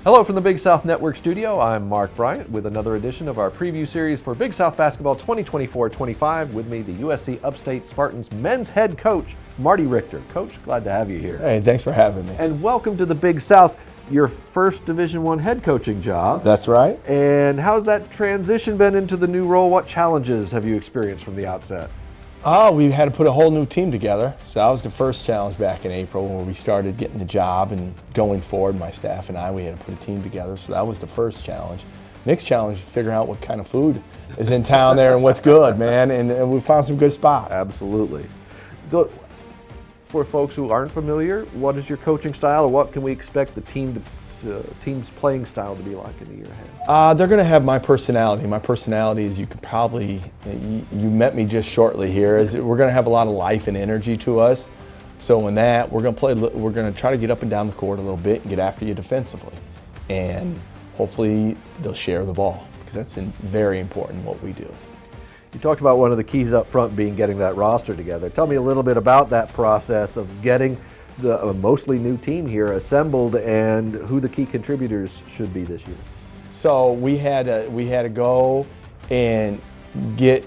Hello from the Big South Network studio. I'm Mark Bryant with another edition of our preview series for Big South Basketball 2024-25. With me, the USC Upstate Spartans men's head coach, Marty Richter. Coach, glad to have you here. Hey, thanks for having me. And welcome to the Big South, your first Division I head coaching job. That's right. And how's that transition been into the new role? What challenges have you experienced from the outset? We had to put a whole new team together. So that was the first challenge back in April where we started getting the job and going forward, my staff and I, we had to put a team together. So that was the first challenge. Next challenge is figure out what kind of food is in town there and what's good, man. And we found some good spots. Absolutely. So, for folks who aren't familiar, what is your coaching style, or what can we expect the team's playing style to be like in the year ahead? They're going to have my personality. My personality is, you could probably, you met me just shortly here, is we're going to have a lot of life and energy to us. So in that, we're going to try to get up and down the court a little bit and get after you defensively. And hopefully they'll share the ball, because that's very important what we do. You talked about one of the keys up front being getting that roster together. Tell me a little bit about that process of getting the mostly new team here assembled and who the key contributors should be this year. So we had to go and get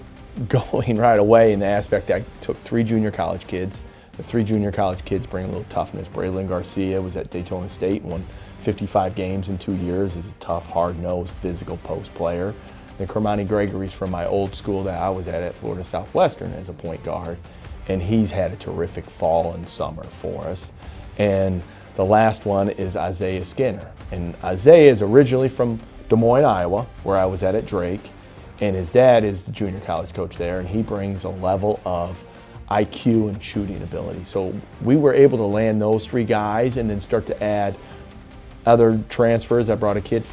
going right away in the aspect that I took 3 junior college kids. The 3 junior college kids bring a little toughness. Braylon Garcia was at Daytona State and won 55 games in 2 years. He's a tough, hard-nosed, physical post player. And Kermani Gregory's from my old school that I was at Florida Southwestern as a point guard. And he's had a terrific fall and summer for us. And the last one is Isaiah Skinner. And Isaiah is originally from Des Moines, Iowa, where I was at Drake. And his dad is the junior college coach there, and he brings a level of IQ and shooting ability. So we were able to land those 3 guys and then start to add other transfers. I brought a kid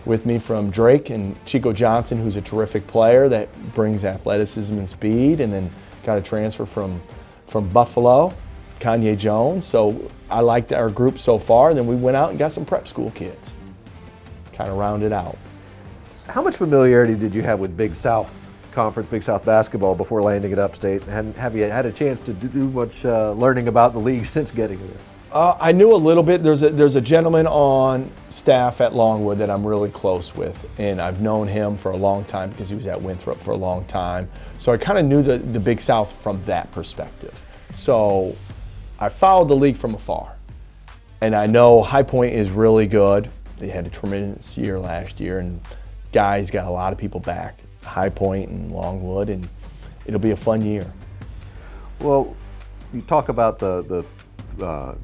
with me from Drake, and Chico Johnson, who's a terrific player that brings athleticism and speed, and then got a transfer from Buffalo, Kanye Jones. So I liked our group so far. Then we went out and got some prep school kids, kind of rounded out. How much familiarity did you have with Big South Conference, Big South basketball before landing at Upstate? And have you had a chance to do much learning about the league since getting there? I knew a little bit. There's a gentleman on staff at Longwood that I'm really close with, and I've known him for a long time because he was at Winthrop for a long time. So I kind of knew the Big South from that perspective. So I followed the league from afar, and I know High Point is really good. They had a tremendous year last year, and guys got a lot of people back, High Point and Longwood, and it'll be a fun year. Well, you talk about the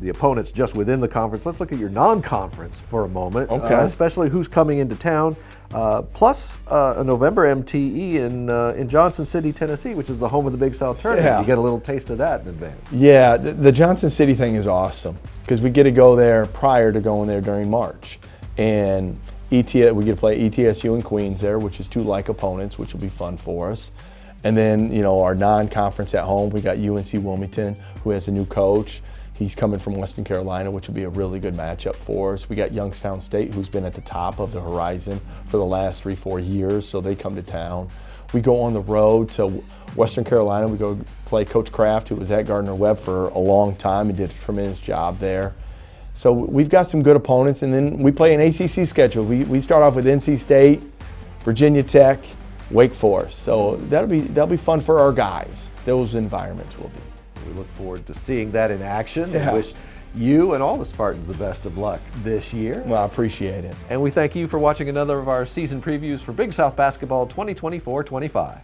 opponents just within the conference. Let's look at your non-conference for a moment, okay. Especially who's coming into town, plus a November MTE in Johnson City, Tennessee, which is the home of the Big South Tournament. Yeah. You get a little taste of that in advance. Yeah, the Johnson City thing is awesome because we get to go there prior to going there during March. And we get to play ETSU and Queens there, which is 2 like opponents, which will be fun for us. And then, our non-conference at home, we got UNC Wilmington, who has a new coach. He's coming from Western Carolina, which will be a really good matchup for us. We got Youngstown State, who's been at the top of the horizon for the last 3-4 years, so they come to town. We go on the road to Western Carolina. We go play Coach Kraft, who was at Gardner-Webb for a long time and did a tremendous job there. So we've got some good opponents, and then we play an ACC schedule. We start off with NC State, Virginia Tech, Wake Forest. So that'll be fun for our guys. Those environments will be. We look forward to seeing that in action. Yeah. We wish you and all the Spartans the best of luck this year. Well, I appreciate it. And we thank you for watching another of our season previews for Big South Basketball 2024-25.